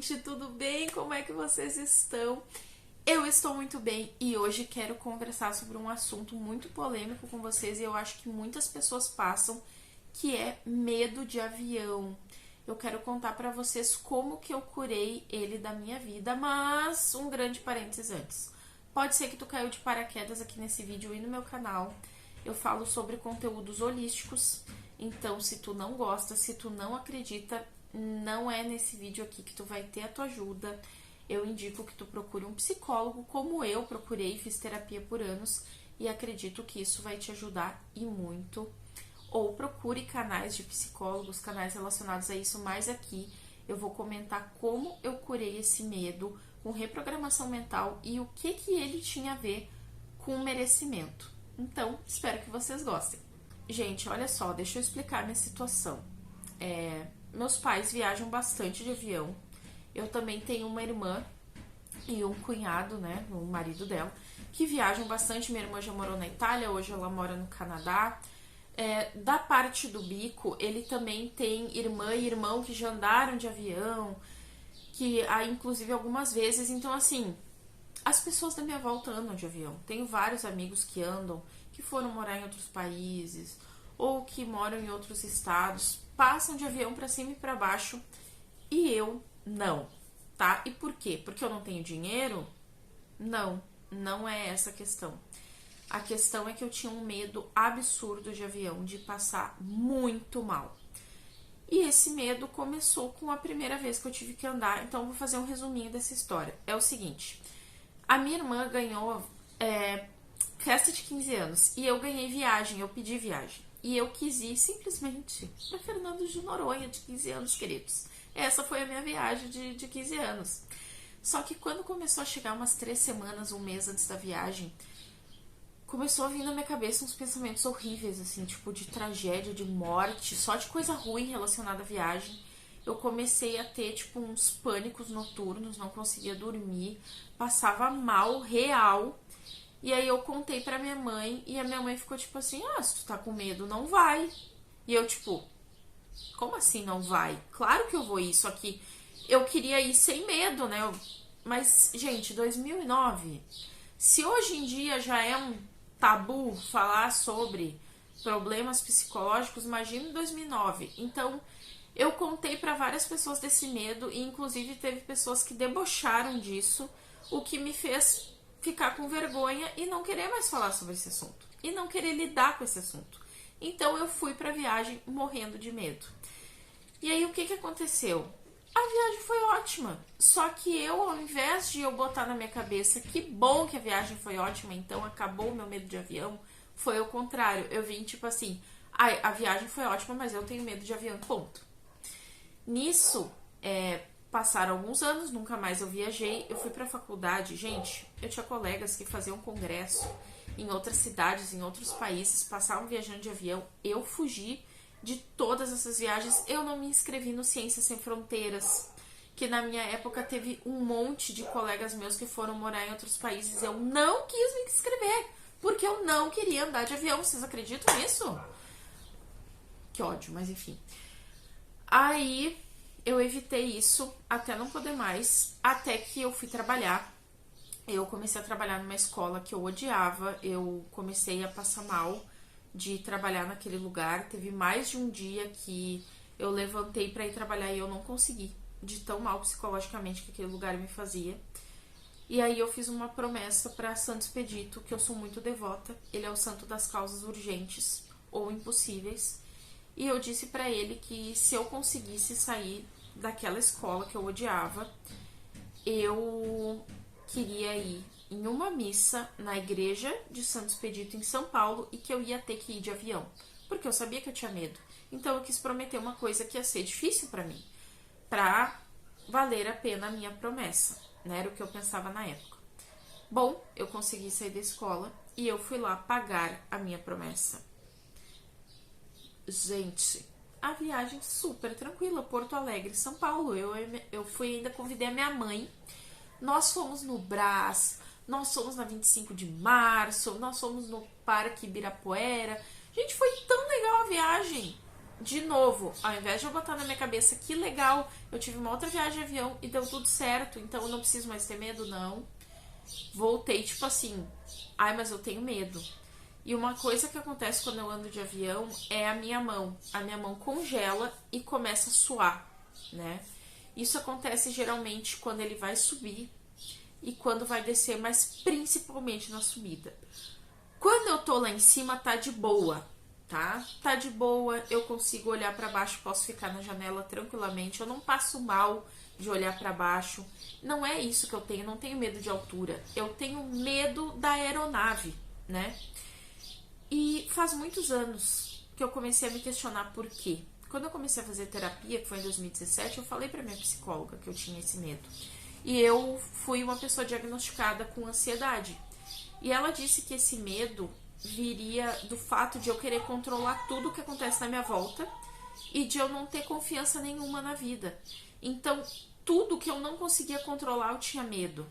gente, tudo bem? Como é que vocês estão? Eu estou muito bem e hoje quero conversar sobre um assunto muito polêmico com vocês e eu acho que muitas pessoas passam, que é medo de avião. Eu quero contar pra vocês como que eu curei ele da minha vida, mas um grande parênteses antes. Pode ser que tu caiu de paraquedas aqui nesse vídeo e no meu canal. Eu falo sobre conteúdos holísticos, então se tu não gosta, se tu não acredita, não é nesse vídeo aqui que tu vai ter a tua ajuda. Eu indico que tu procure um psicólogo, como eu procurei, fiz terapia por anos e acredito que isso vai te ajudar e muito. Ou procure canais de psicólogos, canais relacionados a isso, mas aqui eu vou comentar como eu curei esse medo com reprogramação mental e o que ele tinha a ver com merecimento. Então, espero que vocês gostem. Gente, olha só, deixa eu explicar minha situação. Meus pais viajam bastante de avião. Eu também tenho uma irmã e um cunhado, né, o marido dela, que viajam bastante. Minha irmã já morou na Itália, hoje ela mora no Canadá. Da parte do Bico, ele também tem irmã e irmão que já andaram de avião, que inclusive algumas vezes. Então, assim, as pessoas da minha volta andam de avião. Tenho vários amigos que andam, que foram morar em outros países ou que moram em outros estados, passam de avião pra cima e pra baixo e eu não, tá? E por quê? Porque eu não tenho dinheiro? Não, não é essa a questão. A questão é que eu tinha um medo absurdo de avião, de passar muito mal. E esse medo começou com a primeira vez que eu tive que andar, então eu vou fazer um resuminho dessa história. É o seguinte, a minha irmã ganhou festa de 15 anos e eu ganhei viagem, eu pedi viagem. E eu quis ir simplesmente para Fernando de Noronha, de 15 anos, queridos. Essa foi a minha viagem de 15 anos. Só que quando começou a chegar umas 3 semanas, um mês antes da viagem, começou a vir na minha cabeça uns pensamentos horríveis, assim, tipo de tragédia, de morte, só de coisa ruim relacionada à viagem. Eu comecei a ter, tipo, uns pânicos noturnos, não conseguia dormir, passava mal, real. E aí eu contei pra minha mãe e a minha mãe ficou tipo assim, se tu tá com medo, não vai. E eu tipo, como assim não vai? Claro que eu vou ir, só que eu queria ir sem medo, né? Mas, gente, 2009, se hoje em dia já é um tabu falar sobre problemas psicológicos, imagina em 2009. Então, eu contei pra várias pessoas desse medo e inclusive teve pessoas que debocharam disso, o que me fez ficar com vergonha e não querer mais falar sobre esse assunto. E não querer lidar com esse assunto. Então eu fui pra viagem morrendo de medo. E aí o que aconteceu? A viagem foi ótima. Só que eu, ao invés de eu botar na minha cabeça que bom que a viagem foi ótima, então acabou o meu medo de avião, foi o contrário. Eu vim tipo assim, a viagem foi ótima, mas eu tenho medo de avião, ponto. Nisso, passaram alguns anos, nunca mais eu viajei. Eu fui pra faculdade, gente, eu tinha colegas que faziam congresso em outras cidades, em outros países, passavam viajando de avião. Eu fugi de todas essas viagens. Eu não me inscrevi no Ciências Sem Fronteiras, que na minha época teve um monte de colegas meus que foram morar em outros países. Eu não quis me inscrever, porque eu não queria andar de avião. Vocês acreditam nisso? Que ódio, mas enfim. Aí eu evitei isso até não poder mais, até que eu fui trabalhar. Eu comecei a trabalhar numa escola que eu odiava, eu comecei a passar mal de trabalhar naquele lugar. Teve mais de um dia que eu levantei pra ir trabalhar e eu não consegui, de tão mal psicologicamente que aquele lugar me fazia. E aí eu fiz uma promessa pra Santo Expedito, que eu sou muito devota. Ele é o santo das causas urgentes ou impossíveis. E eu disse pra ele que se eu conseguisse sair daquela escola que eu odiava, eu queria ir em uma missa na igreja de Santo Expedito em São Paulo e que eu ia ter que ir de avião, porque eu sabia que eu tinha medo. Então eu quis prometer uma coisa que ia ser difícil pra mim, pra valer a pena a minha promessa, né? Era o que eu pensava na época. Bom, eu consegui sair da escola e eu fui lá pagar a minha promessa. Gente, a viagem super tranquila, Porto Alegre, São Paulo. Eu fui, ainda convidei a minha mãe. Nós fomos no Brás, nós fomos na 25 de março, nós fomos no Parque Ibirapuera. Gente, foi tão legal a viagem. de novo, ao invés de eu botar na minha cabeça que legal, eu tive uma outra viagem de avião e deu tudo certo, então eu não preciso mais ter medo, não. Voltei tipo assim, ai, mas eu tenho medo. E uma coisa que acontece quando eu ando de avião é a minha mão. A minha mão congela e começa a suar, né? Isso acontece geralmente quando ele vai subir e quando vai descer, mas principalmente na subida. Quando eu tô lá em cima, tá de boa, tá? Tá de boa, eu consigo olhar pra baixo, posso ficar na janela tranquilamente, eu não passo mal de olhar pra baixo. Não é isso que eu tenho, não tenho medo de altura. Eu tenho medo da aeronave, né? E faz muitos anos que eu comecei a me questionar por quê. Quando eu comecei a fazer terapia, que foi em 2017, eu falei pra minha psicóloga que eu tinha esse medo. E eu fui uma pessoa diagnosticada com ansiedade. E ela disse que esse medo viria do fato de eu querer controlar tudo o que acontece na minha volta e de eu não ter confiança nenhuma na vida. Então, tudo que eu não conseguia controlar, eu tinha medo.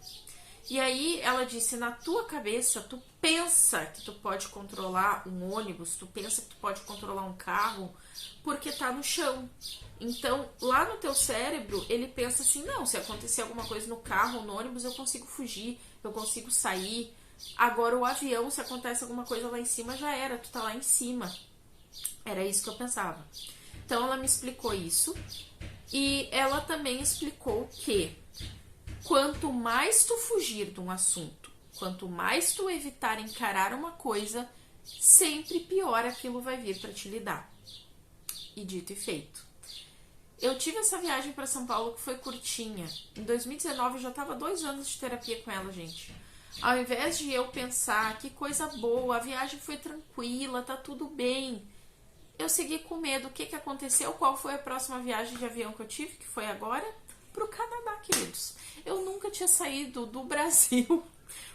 E aí ela disse, na tua cabeça, tu pensa que tu pode controlar um ônibus, tu pensa que tu pode controlar um carro, porque tá no chão. Então, lá no teu cérebro, ele pensa assim, não, se acontecer alguma coisa no carro ou no ônibus, eu consigo fugir, eu consigo sair. Agora o avião, se acontece alguma coisa lá em cima, já era, tu tá lá em cima. Era isso que eu pensava. Então ela me explicou isso. E ela também explicou que quanto mais tu fugir de um assunto, quanto mais tu evitar encarar uma coisa, sempre pior aquilo vai vir para te lidar. E dito e feito. Eu tive essa viagem para São Paulo que foi curtinha. Em 2019 eu já tava 2 anos de terapia com ela, gente. Ao invés de eu pensar que coisa boa, a viagem foi tranquila, tá tudo bem, eu segui com medo. O que aconteceu? Qual foi a próxima viagem de avião que eu tive, que foi agora? Pro Canadá, queridos. Eu nunca tinha saído do Brasil.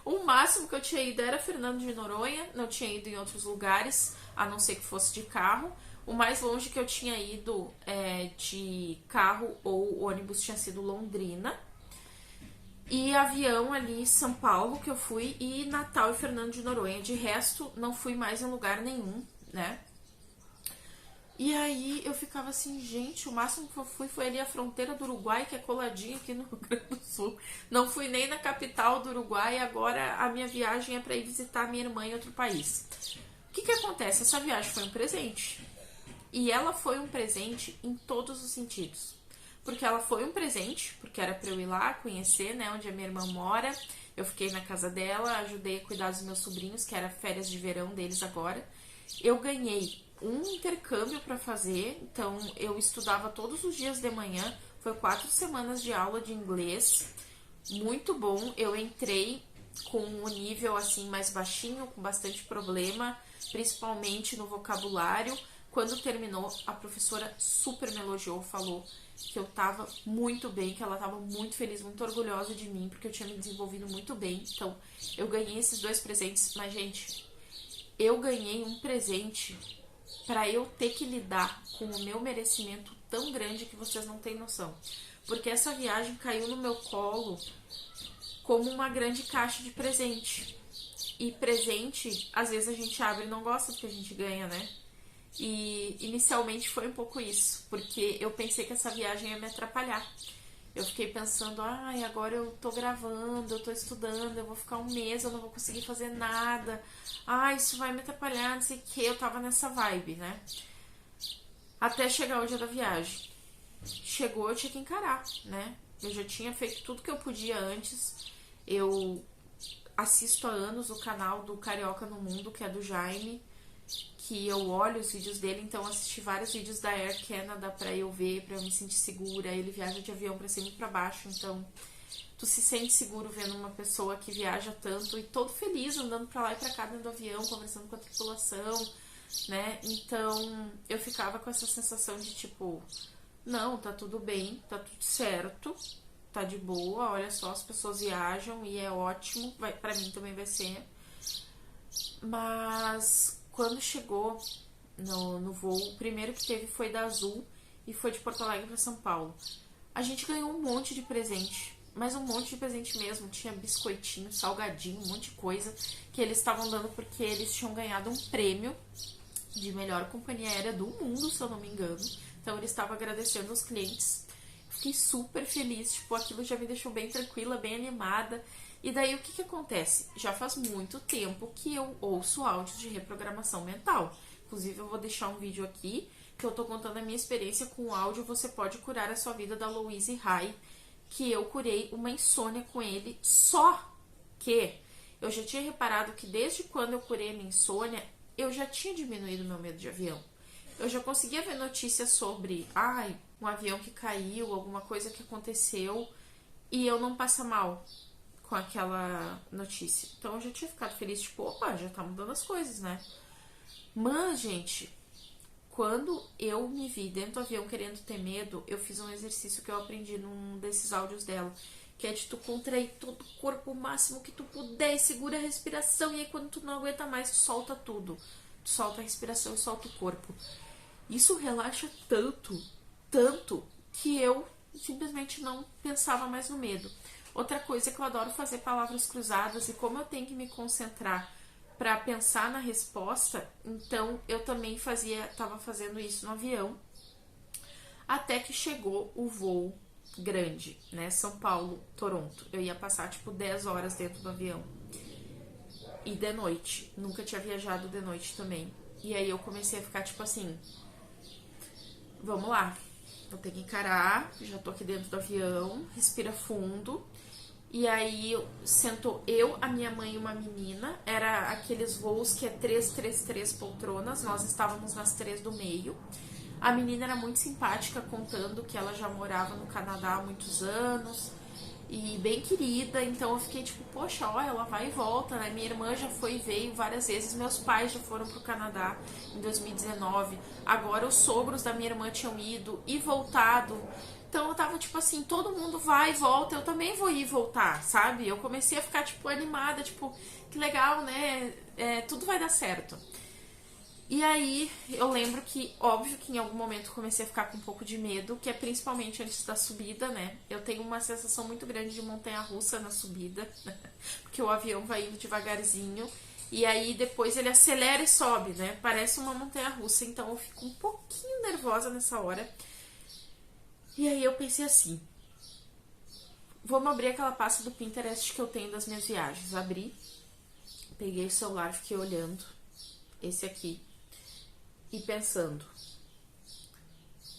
O máximo que eu tinha ido era Fernando de Noronha, não tinha ido em outros lugares, a não ser que fosse de carro. O mais longe que eu tinha ido de carro ou ônibus tinha sido Londrina. E avião ali, São Paulo, que eu fui, e Natal e Fernando de Noronha. De resto, não fui mais em lugar nenhum, né? E aí eu ficava assim, gente, o máximo que eu fui foi ali a fronteira do Uruguai, que é coladinho aqui no Rio Grande do Sul. Não fui nem na capital do Uruguai, agora a minha viagem é para ir visitar minha irmã em outro país. O que acontece? Essa viagem foi um presente. E ela foi um presente em todos os sentidos. Porque ela foi um presente, porque era pra eu ir lá conhecer, né, onde a minha irmã mora. Eu fiquei na casa dela, ajudei a cuidar dos meus sobrinhos, que era férias de verão deles agora. Eu ganhei um intercâmbio pra fazer, então eu estudava todos os dias de manhã. Foi 4 semanas de aula de inglês, muito bom. Eu entrei com um nível assim mais baixinho, com bastante problema, principalmente no vocabulário. Quando terminou, a professora super me elogiou, falou que eu tava muito bem, que ela tava muito feliz, muito orgulhosa de mim, porque eu tinha me desenvolvido muito bem. Então, eu ganhei esses 2 presentes, mas, gente, eu ganhei um presente pra eu ter que lidar com o meu merecimento tão grande que vocês não têm noção. Porque essa viagem caiu no meu colo como uma grande caixa de presente. E presente, às vezes a gente abre e não gosta do que a gente ganha, né? E inicialmente foi um pouco isso, porque eu pensei que essa viagem ia me atrapalhar. Eu fiquei pensando, ai, agora eu tô gravando, eu tô estudando, eu vou ficar um mês, eu não vou conseguir fazer nada. Ai, isso vai me atrapalhar, não sei o que. Eu tava nessa vibe, né? Até chegar o dia da viagem. Chegou, eu tinha que encarar, né? Eu já tinha feito tudo que eu podia antes. Eu assisto há anos o canal do Carioca no Mundo, que é do Jaime, que eu olho os vídeos dele, então assisti vários vídeos da Air Canada pra eu ver, pra eu me sentir segura. Ele viaja de avião pra cima e pra baixo, então tu se sente seguro vendo uma pessoa que viaja tanto e todo feliz, andando pra lá e pra cá dentro do avião, conversando com a tripulação, né? Então eu ficava com essa sensação de tipo, não, tá tudo bem, tá tudo certo, tá de boa, olha só, as pessoas viajam e é ótimo, pra mim também vai ser. Mas quando chegou no voo, o primeiro que teve foi da Azul e foi de Porto Alegre para São Paulo. A gente ganhou um monte de presente, mas um monte de presente mesmo. Tinha biscoitinho, salgadinho, um monte de coisa que eles estavam dando porque eles tinham ganhado um prêmio de melhor companhia aérea do mundo, se eu não me engano. Então ele estava agradecendo aos clientes. Fiquei super feliz, tipo, aquilo já me deixou bem tranquila, bem animada. E daí o que que acontece? Já faz muito tempo que eu ouço áudios de reprogramação mental. Inclusive eu vou deixar um vídeo aqui que eu tô contando a minha experiência com o áudio Você Pode Curar a Sua Vida, da Louise Hay, que eu curei uma insônia com ele. Só que eu já tinha reparado que desde quando eu curei a minha insônia, eu já tinha diminuído meu medo de avião. Eu já conseguia ver notícias sobre, um avião que caiu, alguma coisa que aconteceu, e eu não passa mal com aquela notícia. Então eu já tinha ficado feliz, tipo, opa, já tá mudando as coisas, né? Mas, gente, quando eu me vi dentro do avião querendo ter medo, eu fiz um exercício que eu aprendi num desses áudios dela, que é de tu contrair todo o corpo o máximo que tu puder e segura a respiração, e aí quando tu não aguenta mais, tu solta tudo. Tu solta a respiração e solta o corpo. Isso relaxa tanto, que eu simplesmente não pensava mais no medo. Outra coisa é que eu adoro fazer palavras cruzadas, e como eu tenho que me concentrar para pensar na resposta, então eu também estava fazendo isso no avião, até que chegou o voo grande, né? São Paulo, Toronto. Eu ia passar tipo 10 horas dentro do avião. E de noite. Nunca tinha viajado de noite também. E aí eu comecei a ficar tipo assim, vamos lá, vou ter que encarar, já tô aqui dentro do avião, respira fundo. E aí sentou eu, a minha mãe e uma menina. Era aqueles voos que é 3 poltronas. Nós estávamos nas 3 do meio. A menina era muito simpática, contando que ela já morava no Canadá há muitos anos e bem querida. Então eu fiquei tipo, poxa, ó, ela vai e volta, né? Minha irmã já foi e veio várias vezes. Meus pais já foram pro Canadá em 2019. Agora os sogros da minha irmã tinham ido e voltado. Então eu tava tipo assim, todo mundo vai e volta, eu também vou ir e voltar, sabe? Eu comecei a ficar tipo animada, tipo, que legal, né? Tudo vai dar certo. E aí eu lembro que, óbvio que em algum momento comecei a ficar com um pouco de medo, que é principalmente antes da subida, né? Eu tenho uma sensação muito grande de montanha-russa na subida, porque o avião vai indo devagarzinho, e aí depois ele acelera e sobe, né? Parece uma montanha-russa, então eu fico um pouquinho nervosa nessa hora. E aí eu pensei assim, vamos abrir aquela pasta do Pinterest que eu tenho das minhas viagens. Abri, peguei o celular, fiquei olhando esse aqui e pensando,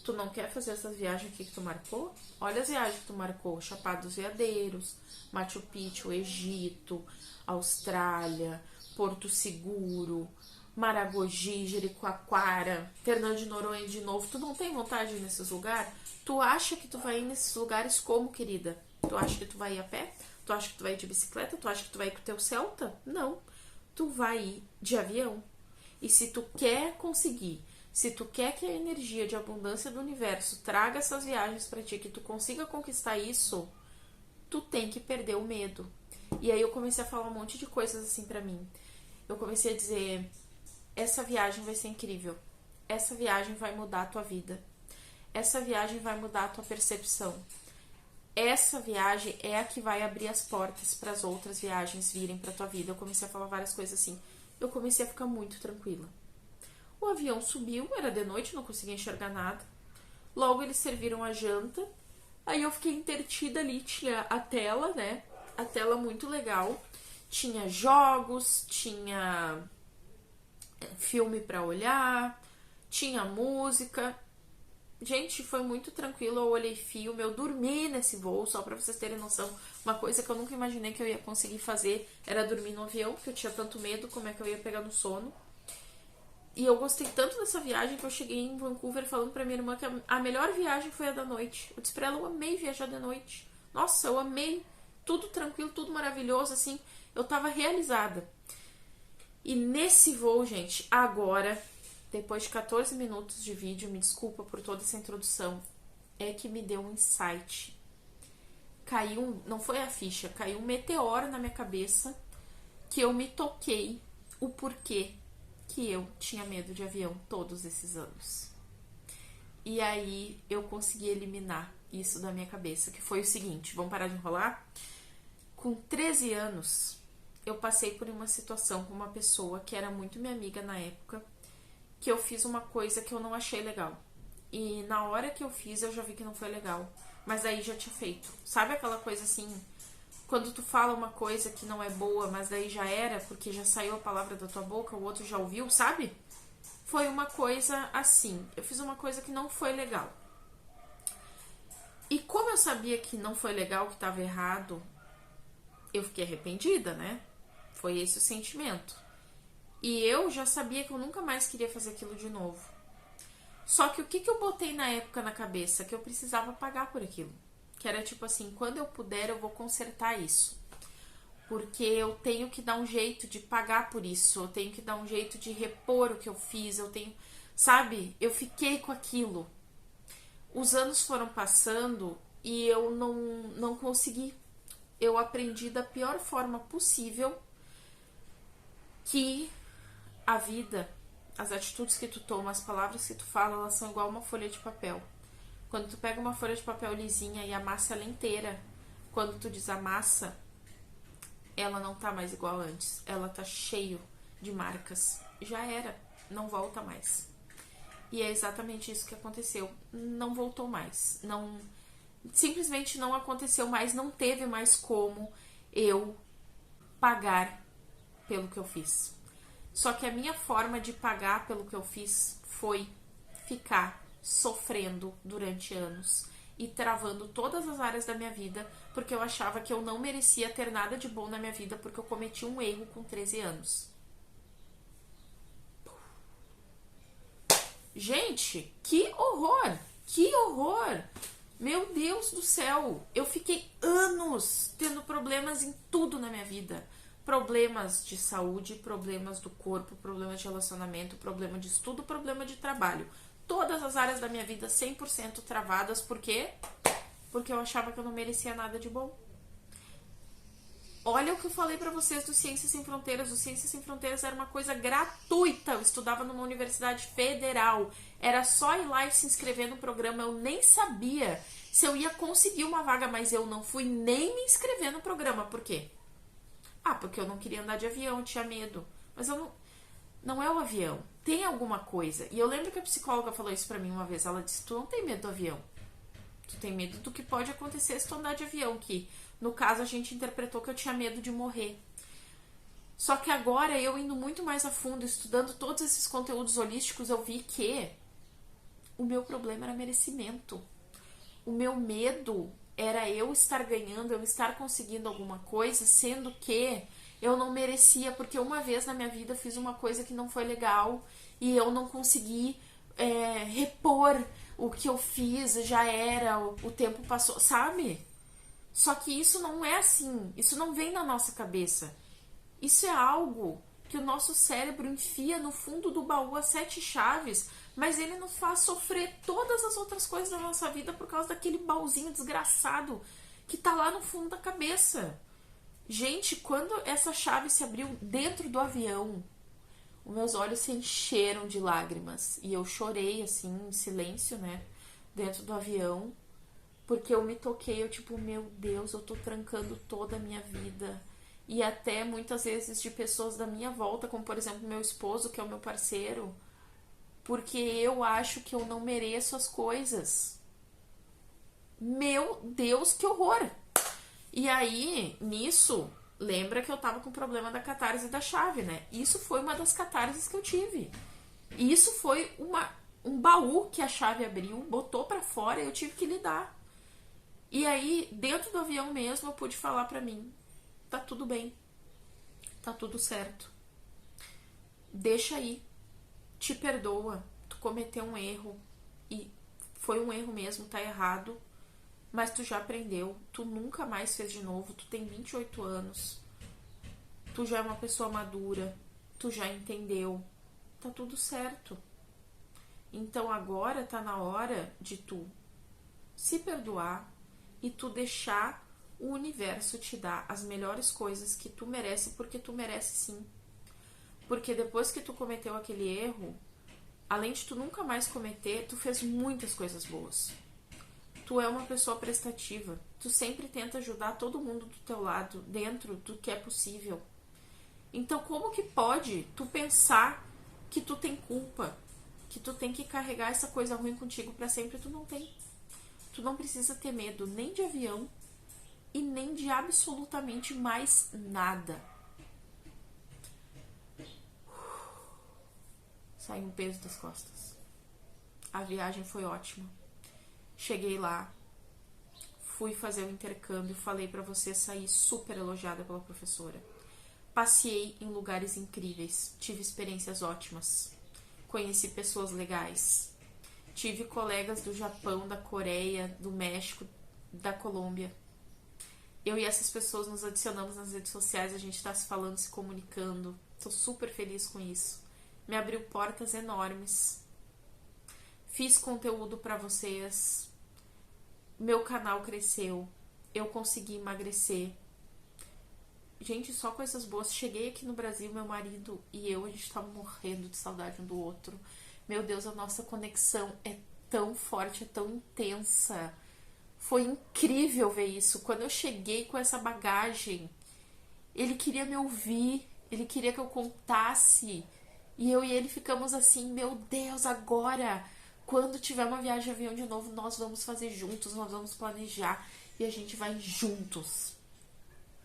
tu não quer fazer essas viagens aqui que tu marcou? Olha as viagens que tu marcou: Chapada dos Veadeiros, Machu Picchu, Egito, Austrália, Porto Seguro, Maragogi, Jericoacoara, Fernando de Noronha de novo. Tu não tem vontade de ir nesses lugares? Tu acha que tu vai ir nesses lugares como, querida? Tu acha que tu vai ir a pé? Tu acha que tu vai ir de bicicleta? Tu acha que tu vai ir com o teu Celta? Não. Tu vai ir de avião. E se tu quer conseguir, se tu quer que a energia de abundância do universo traga essas viagens pra ti, que tu consiga conquistar isso, tu tem que perder o medo. E aí eu comecei a falar um monte de coisas assim pra mim. Eu comecei a dizer, essa viagem vai ser incrível. Essa viagem vai mudar a tua vida. Essa viagem vai mudar a tua percepção. Essa viagem é a que vai abrir as portas para as outras viagens virem pra tua vida. Eu comecei a falar várias coisas assim. Eu comecei a ficar muito tranquila. O avião subiu, era de noite, não conseguia enxergar nada. Logo eles serviram a janta. Aí eu fiquei entretida ali, tinha a tela, né? A tela muito legal. Tinha jogos, tinha filme pra olhar, tinha música. Gente, foi muito tranquilo, eu olhei filme, eu dormi nesse voo, só pra vocês terem noção. Uma coisa que eu nunca imaginei que eu ia conseguir fazer era dormir no avião, porque eu tinha tanto medo, como é que eu ia pegar no sono. E eu gostei tanto dessa viagem que eu cheguei em Vancouver falando pra minha irmã que a melhor viagem foi a da noite. Eu disse pra ela, eu amei viajar de noite. Nossa, eu amei, tudo tranquilo, tudo maravilhoso, assim, eu tava realizada. E nesse voo, gente, agora, depois de 14 minutos de vídeo, me desculpa por toda essa introdução, é que me deu um insight. Caiu, não foi a ficha, caiu um meteoro na minha cabeça, que eu me toquei o porquê que eu tinha medo de avião todos esses anos. E aí eu consegui eliminar isso da minha cabeça, que foi o seguinte, vamos parar de enrolar? Com 13 anos, eu passei por uma situação com uma pessoa que era muito minha amiga na época, que eu fiz uma coisa que eu não achei legal. E na hora que eu fiz, eu já vi que não foi legal. Mas daí já tinha feito. Sabe aquela coisa assim, quando tu fala uma coisa que não é boa, mas daí já era, porque já saiu a palavra da tua boca, o outro já ouviu, sabe? Foi uma coisa assim. Eu fiz uma coisa que não foi legal. E como eu sabia que não foi legal, que estava errado, eu fiquei arrependida, né? Foi esse o sentimento. E eu já sabia que eu nunca mais queria fazer aquilo de novo. Só que o que eu botei na época na cabeça? Que eu precisava pagar por aquilo. Que era tipo assim, quando eu puder eu vou consertar isso. Porque eu tenho que dar um jeito de pagar por isso. Eu tenho que dar um jeito de repor o que eu fiz. Eu tenho... Sabe? Eu fiquei com aquilo. Os anos foram passando e eu não consegui. Eu aprendi da pior forma possível que a vida, as atitudes que tu toma, as palavras que tu fala, elas são igual uma folha de papel. Quando tu pega uma folha de papel lisinha e amassa ela inteira, quando tu desamassa, ela não tá mais igual antes. Ela tá cheio de marcas. Já era, não volta mais. E é exatamente isso que aconteceu. Não voltou mais. Não, simplesmente não aconteceu mais, não teve mais como eu pagar pelo que eu fiz. Só que a minha forma de pagar pelo que eu fiz foi ficar sofrendo durante anos e travando todas as áreas da minha vida, porque eu achava que eu não merecia ter nada de bom na minha vida porque eu cometi um erro com 13 anos. Gente, que horror! Que horror! Meu Deus do céu! Eu fiquei anos tendo problemas em tudo na minha vida. Problemas de saúde, problemas do corpo, problemas de relacionamento, problema de estudo, problema de trabalho. Todas as áreas da minha vida 100% travadas. Por quê? Porque eu achava que eu não merecia nada de bom. Olha o que eu falei pra vocês do Ciências Sem Fronteiras. O Ciências Sem Fronteiras era uma coisa gratuita. Eu estudava numa universidade federal. Era só ir lá e se inscrever no programa. Eu nem sabia se eu ia conseguir uma vaga, mas eu não fui nem me inscrever no programa. Por quê? Ah, porque eu não queria andar de avião, eu tinha medo. Mas eu não... Não é o avião. Tem alguma coisa. E eu lembro que a psicóloga falou isso pra mim uma vez. Ela disse, tu não tem medo do avião. Tu tem medo do que pode acontecer se tu andar de avião. Que, no caso, a gente interpretou que eu tinha medo de morrer. Só que agora, eu indo muito mais a fundo, estudando todos esses conteúdos holísticos, eu vi que o meu problema era merecimento. O meu medo era eu estar ganhando, eu estar conseguindo alguma coisa, sendo que eu não merecia, porque uma vez na minha vida eu fiz uma coisa que não foi legal e eu não consegui repor o que eu fiz, já era, o tempo passou, sabe? Só que isso não é assim, isso não vem na nossa cabeça. Isso é algo que o nosso cérebro enfia no fundo do baú as 7 chaves, mas ele nos faz sofrer todas as outras coisas da nossa vida por causa daquele baúzinho desgraçado que tá lá no fundo da cabeça. Gente, quando essa chave se abriu dentro do avião, os meus olhos se encheram de lágrimas e eu chorei assim, em silêncio, né, dentro do avião, porque eu me toquei, eu tipo, meu Deus, eu tô trancando toda a minha vida. E até muitas vezes de pessoas da minha volta, como por exemplo meu esposo, que é o meu parceiro, porque eu acho que eu não mereço as coisas. Meu Deus, que horror! E aí, nisso, lembra que eu tava com o problema da catarse da chave, né? Isso foi uma das catarses que eu tive. E isso foi um baú que a chave abriu, botou pra fora e eu tive que lidar. E aí, dentro do avião mesmo, eu pude falar pra mim, tá tudo bem, tá tudo certo. Deixa aí, te perdoa, tu cometeu um erro e foi um erro mesmo, tá errado. Mas tu já aprendeu, tu nunca mais fez de novo, tu tem 28 anos, tu já é uma pessoa madura, tu já entendeu, tá tudo certo. Então agora tá na hora de tu se perdoar e tu deixar o universo te dar as melhores coisas que tu merece, porque tu merece sim. Porque depois que tu cometeu aquele erro, além de tu nunca mais cometer, tu fez muitas coisas boas. Tu é uma pessoa prestativa. Tu sempre tenta ajudar todo mundo do teu lado, dentro do que é possível. Então, como que pode tu pensar que tu tem culpa que tu tem que carregar essa coisa ruim contigo pra sempre, tu não tem. Tu não precisa ter medo nem de avião e nem de absolutamente mais nada. Saiu um peso das costas. A viagem foi ótima. Cheguei lá, fui fazer o intercâmbio, falei pra você, sair super elogiada pela professora. Passeei em lugares incríveis, tive experiências ótimas, conheci pessoas legais, tive colegas do Japão, da Coreia, do México, da Colômbia. Eu e essas pessoas nos adicionamos nas redes sociais, a gente tá se falando, se comunicando. Tô super feliz com isso. Me abriu portas enormes. Fiz conteúdo pra vocês. Meu canal cresceu. Eu consegui emagrecer. Gente, só coisas boas. Cheguei aqui no Brasil, meu marido e eu, a gente tava morrendo de saudade um do outro. Meu Deus, a nossa conexão é tão forte, é tão intensa. Foi incrível ver isso. Quando eu cheguei com essa bagagem, ele queria me ouvir, ele queria que eu contasse. E eu e ele ficamos assim, meu Deus, agora, quando tiver uma viagem de avião de novo, nós vamos fazer juntos, nós vamos planejar e a gente vai juntos.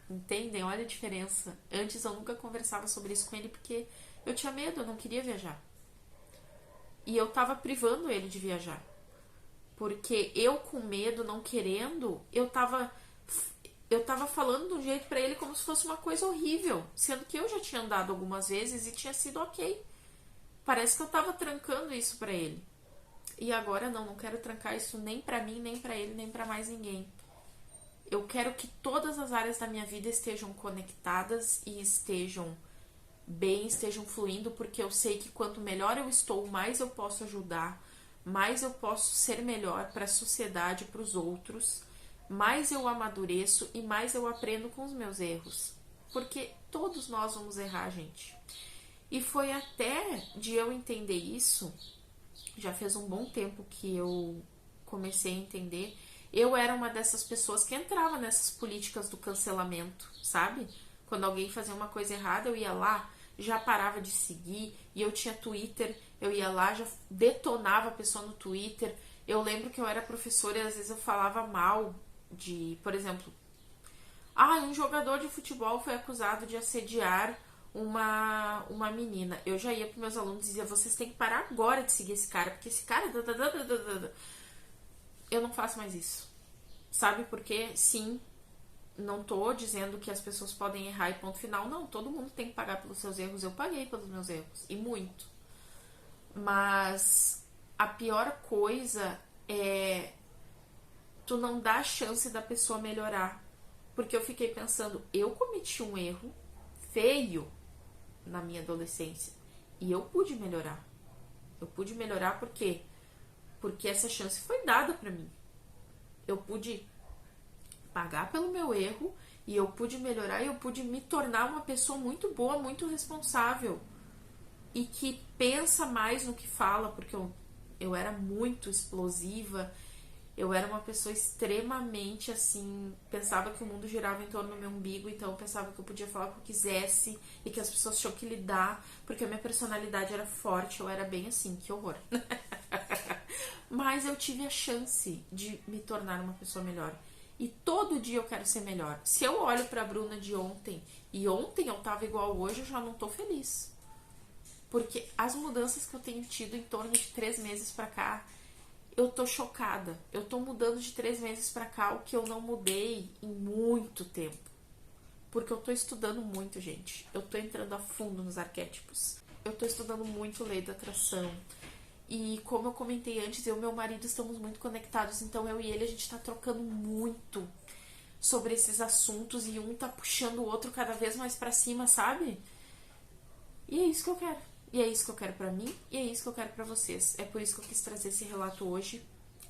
Entendem? Olha a diferença. Antes eu nunca conversava sobre isso com ele porque eu tinha medo, eu não queria viajar. E eu tava privando ele de viajar. Porque eu com medo, não querendo, eu tava falando de um jeito pra ele como se fosse uma coisa horrível. Sendo que eu já tinha andado algumas vezes e tinha sido ok. Parece que eu tava trancando isso pra ele. E agora não quero trancar isso nem pra mim, nem pra ele, nem pra mais ninguém. Eu quero que todas as áreas da minha vida estejam conectadas e estejam bem, estejam fluindo, porque eu sei que quanto melhor eu estou, mais eu posso ajudar, mais eu posso ser melhor para a sociedade, para os outros, mais eu amadureço e mais eu aprendo com os meus erros. Porque todos nós vamos errar, gente. E foi até de eu entender isso, já fez um bom tempo que eu comecei a entender. Eu era uma dessas pessoas que entrava nessas políticas do cancelamento, sabe? Quando alguém fazia uma coisa errada, eu ia lá, já parava de seguir, e eu tinha Twitter, eu ia lá, já detonava a pessoa no Twitter. Eu lembro que eu era professora e às vezes eu falava mal de, por exemplo, um jogador de futebol foi acusado de assediar uma menina. Eu já ia para meus alunos e dizia, vocês têm que parar agora de seguir esse cara, porque esse cara... Eu não faço mais isso. Sabe por quê? Sim, não tô dizendo que as pessoas podem errar e ponto final. Não, todo mundo tem que pagar pelos seus erros. Eu paguei pelos meus erros. E muito. Mas a pior coisa é tu não dar a chance da pessoa melhorar. Porque eu fiquei pensando, eu cometi um erro feio na minha adolescência. E eu pude melhorar. Eu pude melhorar por quê? Porque essa chance foi dada pra mim. Eu pude pagar pelo meu erro e eu pude melhorar e eu pude me tornar uma pessoa muito boa, muito responsável e que pensa mais no que fala, porque eu era muito explosiva, eu era uma pessoa extremamente assim, pensava que o mundo girava em torno do meu umbigo, então eu pensava que eu podia falar o que eu quisesse e que as pessoas tinham que lidar, porque a minha personalidade era forte, eu era bem assim, que horror. Mas eu tive a chance de me tornar uma pessoa melhor. E todo dia eu quero ser melhor. Se eu olho pra Bruna de ontem e ontem eu tava igual hoje, eu já não tô feliz. Porque as mudanças que eu tenho tido em torno de 3 meses pra cá, eu tô chocada. Eu tô mudando de 3 meses pra cá o que eu não mudei em muito tempo. Porque eu tô estudando muito, gente. Eu tô entrando a fundo nos arquétipos. Eu tô estudando muito lei da atração. E como eu comentei antes, eu e meu marido estamos muito conectados. Então eu e ele, a gente tá trocando muito sobre esses assuntos. E um tá puxando o outro cada vez mais pra cima, sabe? E é isso que eu quero. E é isso que eu quero pra mim. E é isso que eu quero pra vocês. É por isso que eu quis trazer esse relato hoje.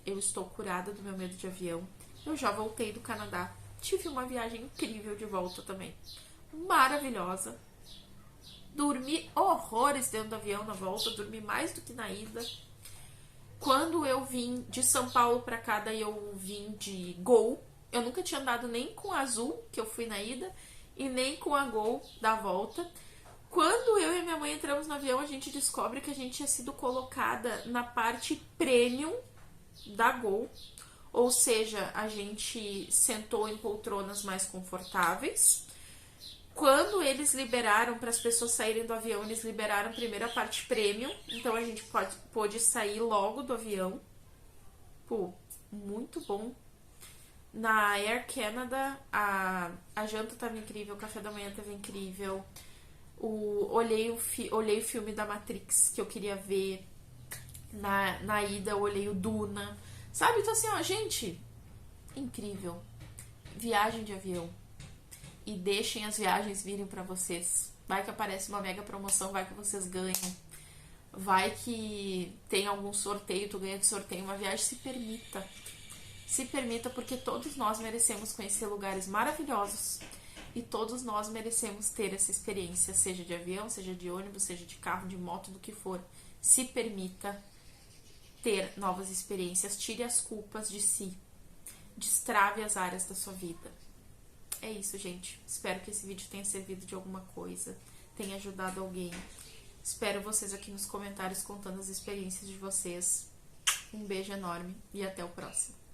Eu estou curada do meu medo de avião. Eu já voltei do Canadá. Tive uma viagem incrível de volta também. Maravilhosa. Dormi horrores dentro do avião na volta, dormi mais do que na ida. Quando eu vim de São Paulo pra cá, daí eu vim de Gol. Eu nunca tinha andado nem com a Azul, que eu fui na ida, e nem com a Gol da volta. Quando eu e minha mãe entramos no avião, a gente descobre que a gente tinha sido colocada na parte premium da Gol. Ou seja, a gente sentou em poltronas mais confortáveis. Quando eles liberaram para as pessoas saírem do avião, eles liberaram primeiro a parte premium. Então a gente pôde sair logo do avião. Pô, muito bom. Na Air Canada, a janta tava incrível, o café da manhã tava incrível. Olhei o filme da Matrix que eu queria ver. Na ida eu olhei o Duna. Sabe? Então assim, ó, gente, incrível. Viagem de avião. E deixem as viagens virem pra vocês. Vai que aparece uma mega promoção, vai que vocês ganham. Vai que tem algum sorteio, tu ganha de sorteio uma viagem, se permita. Se permita, porque todos nós merecemos conhecer lugares maravilhosos. E todos nós merecemos ter essa experiência, seja de avião, seja de ônibus, seja de carro, de moto, do que for. Se permita ter novas experiências, tire as culpas de si. Destrave as áreas da sua vida. É isso, gente. Espero que esse vídeo tenha servido de alguma coisa, tenha ajudado alguém. Espero vocês aqui nos comentários contando as experiências de vocês. Um beijo enorme e até o próximo.